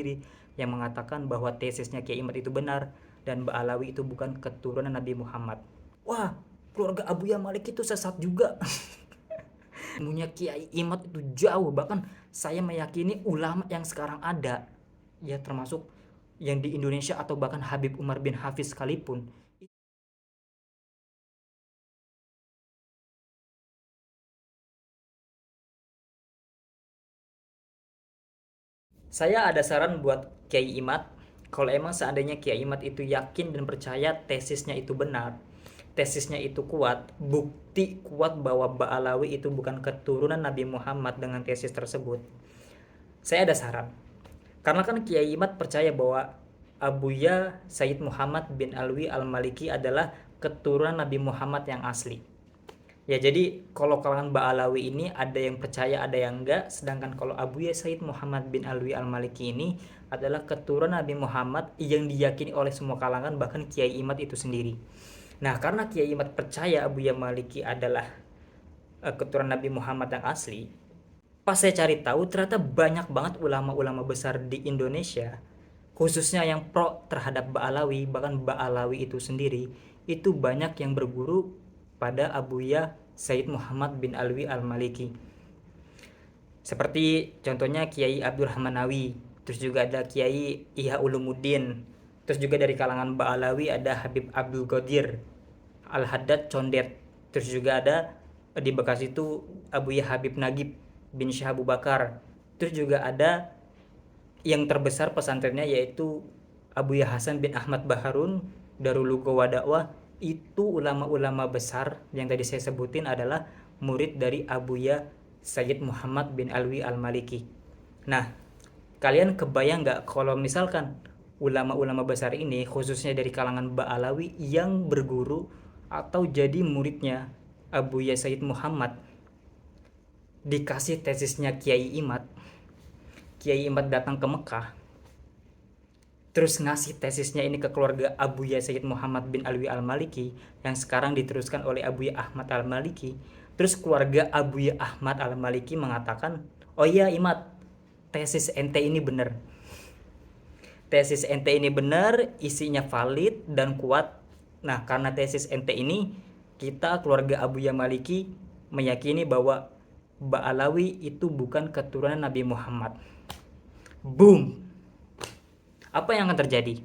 sendiri yang mengatakan bahwa tesisnya Kiai Imad itu benar dan Mbak Alawi itu bukan keturunan Nabi Muhammad. Wah, keluarga Abuya Malik itu sesat juga. Ilmunya Kiai Imad itu jauh, bahkan saya meyakini ulama yang sekarang ada, ya termasuk yang di Indonesia atau bahkan Habib Umar bin Hafiz sekalipun. Saya ada saran buat Kiai Imad. Kalau emang seandainya Kiai Imad itu yakin dan percaya tesisnya itu benar, tesisnya itu kuat, bukti kuat bahwa Ba'alawi itu bukan keturunan Nabi Muhammad dengan tesis tersebut, saya ada saran. Karena kan Kiai Imad percaya bahwa Abuya Sayyid Muhammad bin Alwi Al-Maliki adalah keturunan Nabi Muhammad yang asli. Ya jadi kalau kalangan Ba'alawi ini ada yang percaya ada yang enggak, sedangkan kalau Abuya Sayyid Muhammad bin Alwi Al-Maliki ini adalah keturunan Nabi Muhammad yang diyakini oleh semua kalangan, bahkan Kiai Imad itu sendiri. Nah, karena Kiai Imad percaya Abuya Maliki adalah keturunan Nabi Muhammad yang asli, pas saya cari tahu ternyata banyak banget ulama-ulama besar di Indonesia, khususnya yang pro terhadap Ba'alawi, bahkan Ba'alawi itu sendiri, itu banyak yang berguru pada Abuya Sayyid Muhammad bin Alwi Al-Maliki. Seperti contohnya Kiai Abdurrahman Nawi, terus juga ada Kiai Ihya Ulumuddin, terus juga dari kalangan Ba'alawi ada Habib Abdul Qadir Al-Haddad Condet, terus juga ada di Bekasi itu Abuya Habib Nagib bin Syah Abu Bakar, terus juga ada yang terbesar pesantrennya yaitu Abuya Hasan bin Ahmad Baharun Darul Lugo Wadakwah. Itu ulama-ulama besar yang tadi saya sebutin adalah murid dari Abuya Sayyid Muhammad bin Alwi Al-Maliki. Nah, kalian kebayang nggak kalau misalkan ulama-ulama besar ini khususnya dari kalangan Ba'alawi yang berguru atau jadi muridnya Abuya Sayyid Muhammad dikasih tesisnya Kiai Imad, Kiai Imad datang ke Mekah, terus ngasih tesisnya ini ke keluarga Abuya Sayyid Muhammad bin Alwi Al-Maliki yang sekarang diteruskan oleh Abuya Ahmad Al-Maliki. Terus keluarga Abuya Ahmad Al-Maliki mengatakan, oh iya Imad, tesis ente ini benar. Tesis ente ini benar, isinya valid dan kuat. Nah, karena tesis ente ini, kita keluarga Abuya Maliki meyakini bahwa Ba'alawi itu bukan keturunan Nabi Muhammad. Boom! Apa yang akan terjadi?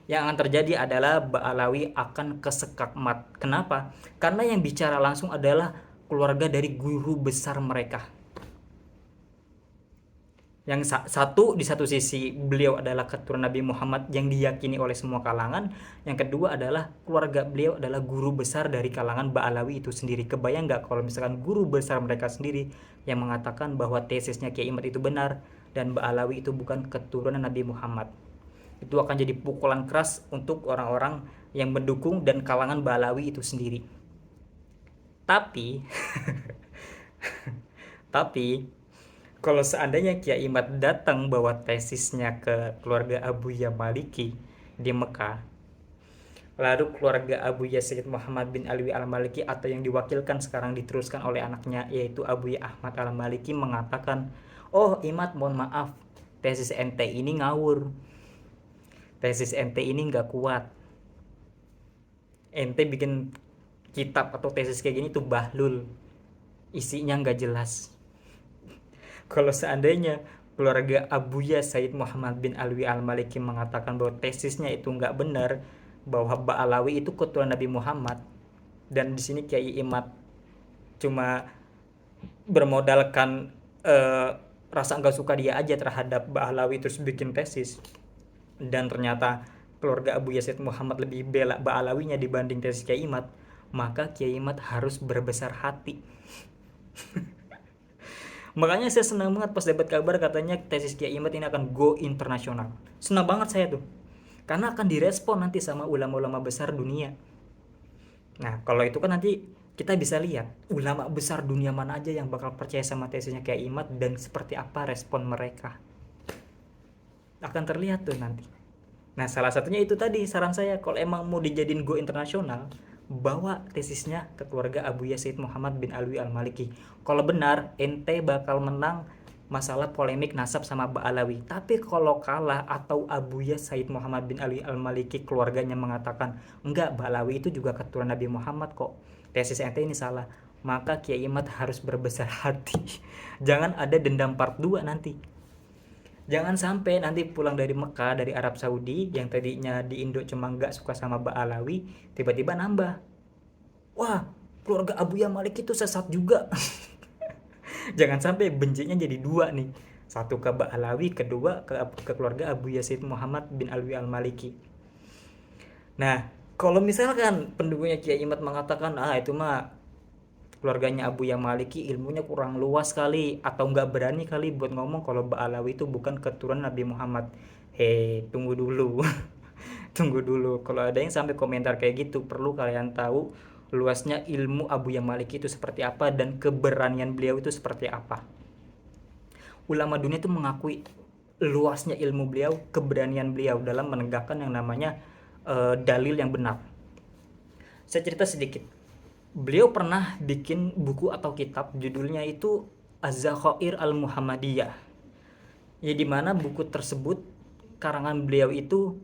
Yang akan terjadi adalah Ba'alawi akan kesekak mat. Kenapa? Karena yang bicara langsung adalah keluarga dari guru besar mereka. Yang satu, di satu sisi beliau adalah keturunan Nabi Muhammad yang diyakini oleh semua kalangan. Yang kedua adalah keluarga beliau adalah guru besar dari kalangan Ba'alawi itu sendiri. Kebayang nggak kalau misalkan guru besar mereka sendiri yang mengatakan bahwa tesisnya Kiai Imad itu benar dan Ba'alawi itu bukan keturunan Nabi Muhammad? Itu akan jadi pukulan keras untuk orang-orang yang mendukung dan kalangan Ba'alawi itu sendiri. Tapi tapi kalau seandainya Kiai Imad datang bawa tesisnya ke keluarga Abuya Maliki di Mekah, lalu keluarga Abuya Sayyid Muhammad bin Alwi Al-Maliki atau yang diwakilkan sekarang diteruskan oleh anaknya yaitu Abuya Ahmad Al-Maliki mengatakan, oh Imad mohon maaf, tesis ente ini ngawur, tesis ente ini nggak kuat, ente bikin kitab atau tesis kayak gini tuh bahlul, isinya nggak jelas. Kalau seandainya keluarga Abuya Sayyid Muhammad bin Alwi Al-Maliki mengatakan bahwa tesisnya itu nggak benar, bahwa Ba'alawi itu keturunan Nabi Muhammad, dan di sini Kiai Imad cuma bermodalkan rasa nggak suka dia aja terhadap Ba'alawi terus bikin tesis, dan ternyata keluarga Abuya Sayyid Muhammad lebih bela Ba'alawinya dibanding tesis Kiai Imad, maka Kiai Imad harus berbesar hati. Makanya saya senang banget pas dapat kabar katanya tesis Kiai Imad ini akan go internasional. Senang banget saya tuh. Karena akan direspon nanti sama ulama-ulama besar dunia. Nah, kalau itu kan nanti kita bisa lihat ulama besar dunia mana aja yang bakal percaya sama tesisnya Kiai Imad dan seperti apa respon mereka. Akan terlihat tuh nanti. Nah, salah satunya itu tadi saran saya, kalau emang mau dijadiin go internasional, bawa tesisnya ke keluarga Abuya Sayyid Muhammad bin Alwi Al-Maliki. Kalau benar, ente bakal menang masalah polemik nasab sama Ba'alawi. Tapi kalau kalah atau Abuya Said Muhammad bin Ali Al-Maliki keluarganya mengatakan enggak, Ba'alawi itu juga keturunan Nabi Muhammad kok, tesis ente ini salah, maka Kiai Imad harus berbesar hati. Jangan ada dendam part 2 nanti. Jangan sampai nanti pulang dari Mekah, dari Arab Saudi, yang tadinya di Indo cuma nggak suka sama Ba'alawi, tiba-tiba nambah. Wah, keluarga Abuya Malik itu sesat juga. Jangan sampai bencinya jadi dua nih. Satu ke Ba'alawi, kedua ke keluarga Abuya Said Muhammad bin Alwi Al-Maliki. Nah, kalau misalkan pendukungnya Kiai Imad mengatakan, itu mah keluarganya Abuya Maliki ilmunya kurang luas kali, atau nggak berani kali buat ngomong kalau Ba'alawi itu bukan keturunan Nabi Muhammad. Tunggu dulu. Tunggu dulu. Kalau ada yang sampai komentar kayak gitu, perlu kalian tahu luasnya ilmu Abuya Maliki itu seperti apa dan keberanian beliau itu seperti apa. Ulama dunia itu mengakui luasnya ilmu beliau, keberanian beliau dalam menegakkan yang namanya dalil yang benar. Saya cerita sedikit. Beliau pernah bikin buku atau kitab, judulnya itu Az-Zakhair Al-Muhammadiyah. Ya, di mana buku tersebut karangan beliau itu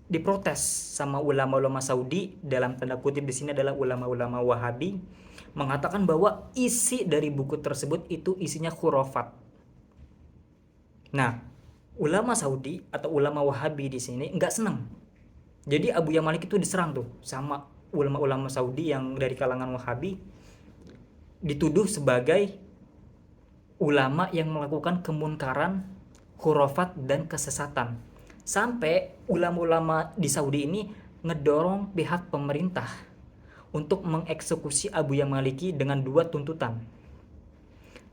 diprotes sama ulama-ulama Saudi, dalam tanda kutip di sini adalah ulama-ulama Wahabi, mengatakan bahwa isi dari buku tersebut itu isinya khurafat. Nah, ulama Saudi atau ulama Wahabi di sini nggak senang. Jadi Abuya Malik itu diserang tuh sama ulama-ulama Saudi yang dari kalangan Wahabi, dituduh sebagai ulama yang melakukan kemunkaran, khurafat dan kesesatan. Sampai ulama-ulama di Saudi ini ngedorong pihak pemerintah untuk mengeksekusi Abuya Maliki dengan dua tuntutan.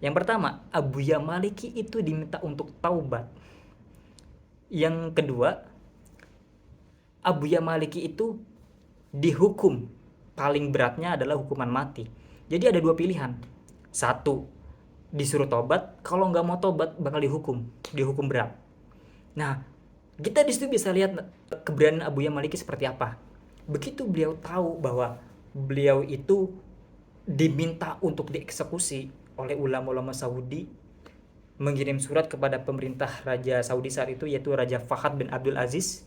Yang pertama, Abuya Maliki itu diminta untuk taubat. Yang kedua, Abuya Maliki itu dihukum, paling beratnya adalah hukuman mati. Jadi ada dua pilihan. Satu, disuruh tobat, kalau nggak mau tobat bakal dihukum berat. Nah, kita di situ bisa lihat keberanian Abuya Maliki seperti apa. Begitu beliau tahu bahwa beliau itu diminta untuk dieksekusi oleh ulama-ulama Saudi, mengirim surat kepada pemerintah Raja Saudi saat itu, yaitu Raja Fahad bin Abdul Aziz.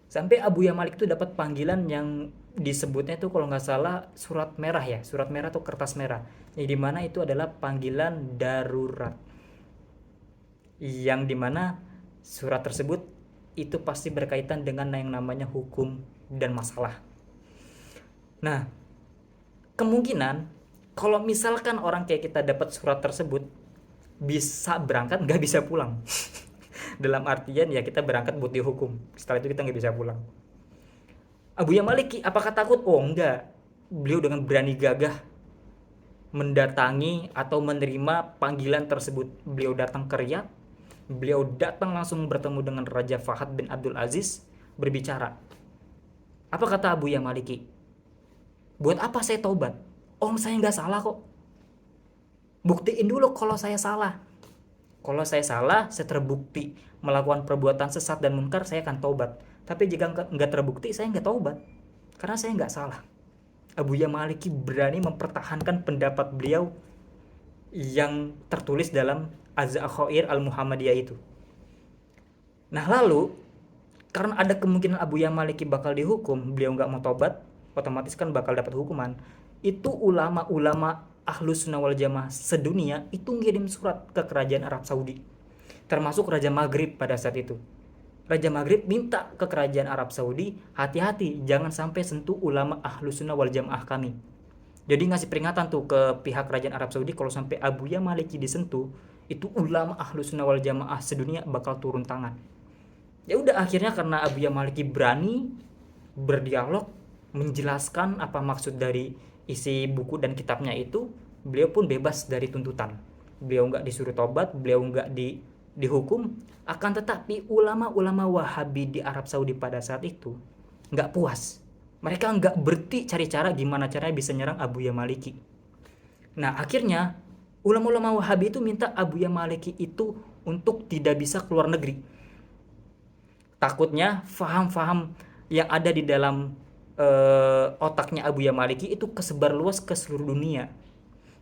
Sampai Abuya Malik itu dapat panggilan yang disebutnya itu kalau nggak salah surat merah ya, surat merah atau kertas merah, yang dimana itu adalah panggilan darurat, yang dimana surat tersebut itu pasti berkaitan dengan yang namanya hukum dan masalah. Nah, kemungkinan kalau misalkan orang kayak kita dapat surat tersebut, bisa berangkat nggak bisa pulang. Dalam artian ya kita berangkat buat dihukum, setelah itu kita nggak bisa pulang. Abuya Maliki apakah takut? Oh enggak, beliau dengan berani gagah mendatangi atau menerima panggilan tersebut. Beliau datang ke Riyadh, beliau datang langsung bertemu dengan Raja Fahad bin Abdul Aziz, berbicara. Apa kata Abuya Maliki? Buat apa saya taubat? Saya nggak salah kok. Buktiin dulu kalau saya salah. Kalau saya salah, saya terbukti melakukan perbuatan sesat dan munkar, saya akan taubat. Tapi jika nggak terbukti, saya nggak taubat, karena saya nggak salah. Abuya Maliki berani mempertahankan pendapat beliau yang tertulis dalam Az-Zakhair Al-Muhammadiyah itu. Nah lalu, karena ada kemungkinan Abuya Maliki bakal dihukum, beliau nggak mau taubat, otomatis kan bakal dapat hukuman. Itu ulama-ulama Ahlus Sunnah wal Jamaah sedunia itu ngirim surat ke kerajaan Arab Saudi, termasuk Raja Maghrib pada saat itu. Raja Maghrib minta ke kerajaan Arab Saudi, hati-hati jangan sampai sentuh ulama Ahlus Sunnah wal Jamaah kami. Jadi ngasih peringatan tuh ke pihak kerajaan Arab Saudi, kalau sampai Abuya Maliki disentuh, itu ulama Ahlus Sunnah wal Jamaah sedunia bakal turun tangan. Ya udah, akhirnya karena Abuya Maliki berani berdialog, menjelaskan apa maksud dari isi buku dan kitabnya itu, beliau pun bebas dari tuntutan. Beliau nggak disuruh tobat, beliau nggak dihukum. Akan tetapi ulama-ulama Wahabi di Arab Saudi pada saat itu nggak puas. Mereka nggak berhenti cari cara gimana caranya bisa nyerang Abuya Maliki. Nah akhirnya ulama-ulama Wahabi itu minta Abuya Maliki itu untuk tidak bisa keluar negeri. Takutnya faham-faham yang ada di dalam otaknya Abuya Maliki itu kesebar luas ke seluruh dunia.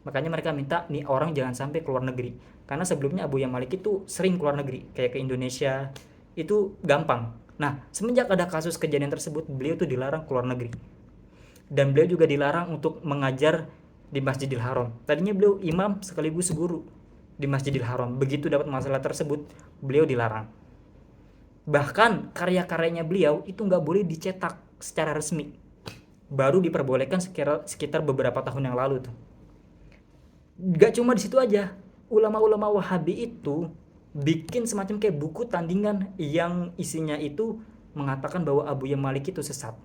Makanya mereka minta nih orang jangan sampai keluar negeri. Karena sebelumnya Abu Yahya Maliki itu sering keluar negeri, kayak ke Indonesia, itu gampang. Nah, semenjak ada kasus kejadian tersebut, beliau tuh dilarang keluar negeri. Dan beliau juga dilarang untuk mengajar di Masjidil Haram. Tadinya beliau imam sekaligus guru di Masjidil Haram. Begitu dapat masalah tersebut, beliau dilarang. Bahkan karya-karyanya beliau itu nggak boleh dicetak secara resmi. Baru diperbolehkan sekitar beberapa tahun yang lalu tuh. Gak cuma di situ aja, ulama-ulama Wahabi itu bikin semacam kayak buku tandingan yang isinya itu mengatakan bahwa Abu Yahya Maliki itu sesat.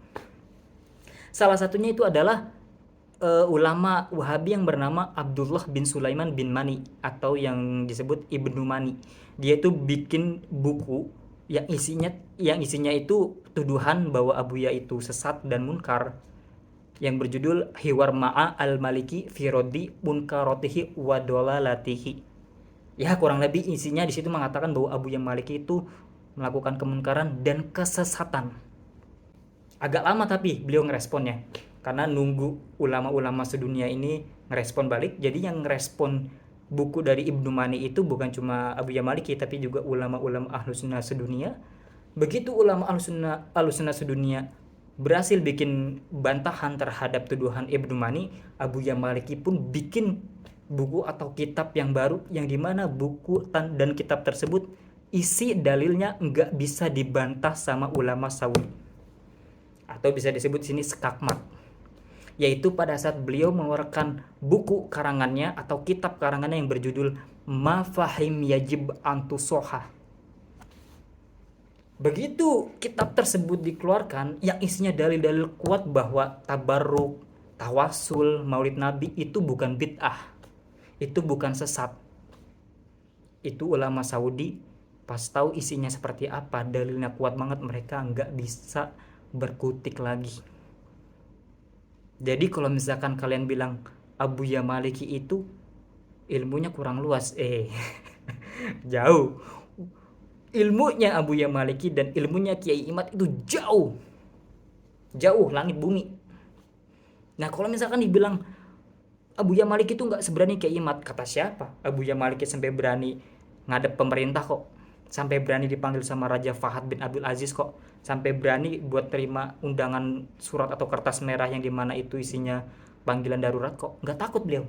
Salah satunya itu adalah ulama Wahabi yang bernama Abdullah bin Sulaiman bin Mani atau yang disebut Ibnu Mani. Dia itu bikin buku yang isinya itu tuduhan bahwa Abu Yahya itu sesat dan munkar, yang berjudul Hiwar Ma'a Al-Maliki fi Raddi Munkaratihi wa Dolalatihi. Ya, kurang lebih isinya di situ mengatakan bahwa Abu Yahya Maliki itu melakukan kemunkaran dan kesesatan. Agak lama tapi beliau ngeresponnya, karena nunggu ulama-ulama sedunia ini ngerespon balik. Jadi yang ngerespon buku dari Ibnu Mani itu bukan cuma Abu Yahya Maliki, tapi juga ulama-ulama Ahlussunnah sedunia. Begitu ulama Ahlussunnah sedunia berhasil bikin bantahan terhadap tuduhan Ibnu Mani, Abu Yahya Maliki pun bikin buku atau kitab yang baru, yang dimana buku dan kitab tersebut isi dalilnya nggak bisa dibantah sama ulama Saudi, atau bisa disebut sini skakmat. Yaitu pada saat beliau mengeluarkan buku karangannya atau kitab karangannya yang berjudul Mafahim Yajib Antusoha. Begitu kitab tersebut dikeluarkan, yang isinya dalil-dalil kuat bahwa tabarruk, tawasul, maulid nabi itu bukan bid'ah, itu bukan sesat. Itu ulama Saudi pas tahu isinya seperti apa, dalilnya kuat banget, mereka nggak bisa berkutik lagi. Jadi kalau misalkan kalian bilang Abu Yahya Maliki itu ilmunya kurang luas, jauh. Ilmunya Abu Yahya Maliki dan ilmunya Kiai Imad itu jauh langit bumi. Nah, kalau misalkan dibilang Abu Yahya Maliki itu nggak seberani Kiai Imad, kata siapa? Abu Yahya Maliki sampai berani ngadep pemerintah kok, sampai berani dipanggil sama Raja Fahad bin Abdul Aziz kok, sampai berani buat terima undangan surat atau kertas merah yang dimana itu isinya panggilan darurat kok, nggak takut beliau.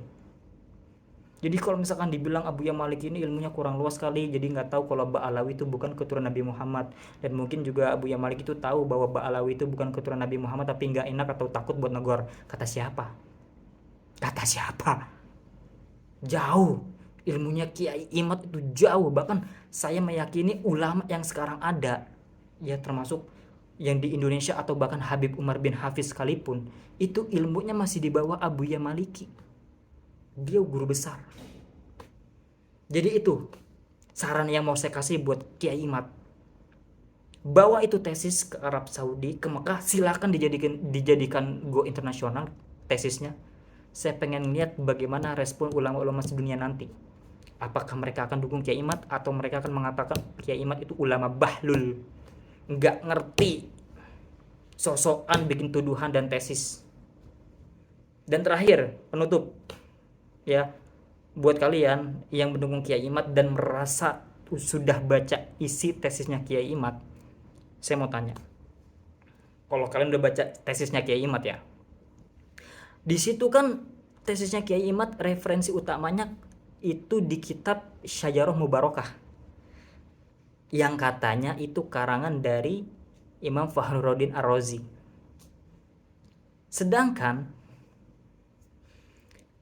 Jadi kalau misalkan dibilang Abu Yahya Maliki ini ilmunya kurang luas sekali, jadi nggak tahu kalau Ba'alawi itu bukan keturunan Nabi Muhammad. Dan mungkin juga Abu Yahya Maliki itu tahu bahwa Ba'alawi itu bukan keturunan Nabi Muhammad, tapi nggak enak atau takut buat negor. Kata siapa? Kata siapa? Jauh. Ilmunya Kiai Imad itu jauh. Bahkan saya meyakini ulama yang sekarang ada, ya termasuk yang di Indonesia atau bahkan Habib Umar bin Hafiz sekalipun, itu ilmunya masih di bawah Abu Yahya Maliki. Beliau guru besar. Jadi itu saran yang mau saya kasih buat Kiai Imad. Bawa itu tesis ke Arab Saudi, ke Mekah, silakan dijadikan go internasional tesisnya. Saya pengen lihat bagaimana respon ulama-ulama sedunia nanti. Apakah mereka akan dukung Kiai Imad atau mereka akan mengatakan Kiai Imad itu ulama bahlul, nggak ngerti, sosokan bikin tuduhan dan tesis. Dan terakhir, penutup ya, buat kalian yang mendukung Kiai Imad dan merasa sudah baca isi tesisnya Kiai Imad, saya mau tanya, kalau kalian udah baca tesisnya Kiai Imad ya, di situ kan tesisnya Kiai Imad referensi utamanya itu di kitab Syajarah Mubarakah, yang katanya itu karangan dari Imam Fakhruddin Ar-Razi. Sedangkan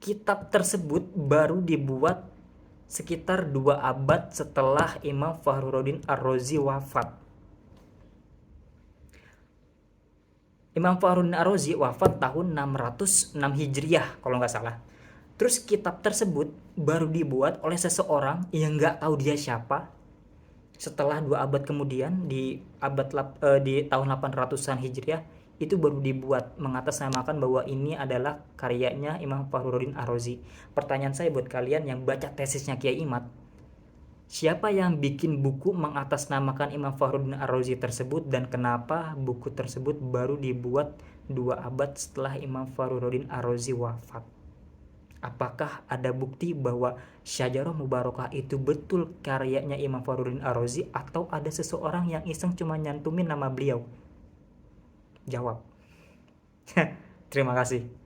kitab tersebut baru dibuat sekitar 2 abad setelah Imam Fakhruddin Ar-Razi wafat. Imam Fakhruddin Ar-Razi wafat tahun 606 Hijriah kalau nggak salah. Terus kitab tersebut baru dibuat oleh seseorang yang nggak tahu dia siapa. Setelah 2 abad kemudian di tahun 800-an Hijriah, itu baru dibuat mengatasnamakan bahwa ini adalah karyanya Imam Fakhruddin Ar-Razi. Pertanyaan saya buat kalian yang baca tesisnya Kiai Imad, siapa yang bikin buku mengatasnamakan Imam Fakhruddin Ar-Razi tersebut, dan kenapa buku tersebut baru dibuat 2 abad setelah Imam Fakhruddin Ar-Razi wafat? Apakah ada bukti bahwa Syajarah Mubarakah itu betul karyanya Imam Fakhruddin Ar-Razi, atau ada seseorang yang iseng cuma nyantumin nama beliau? Jawab. Terima kasih.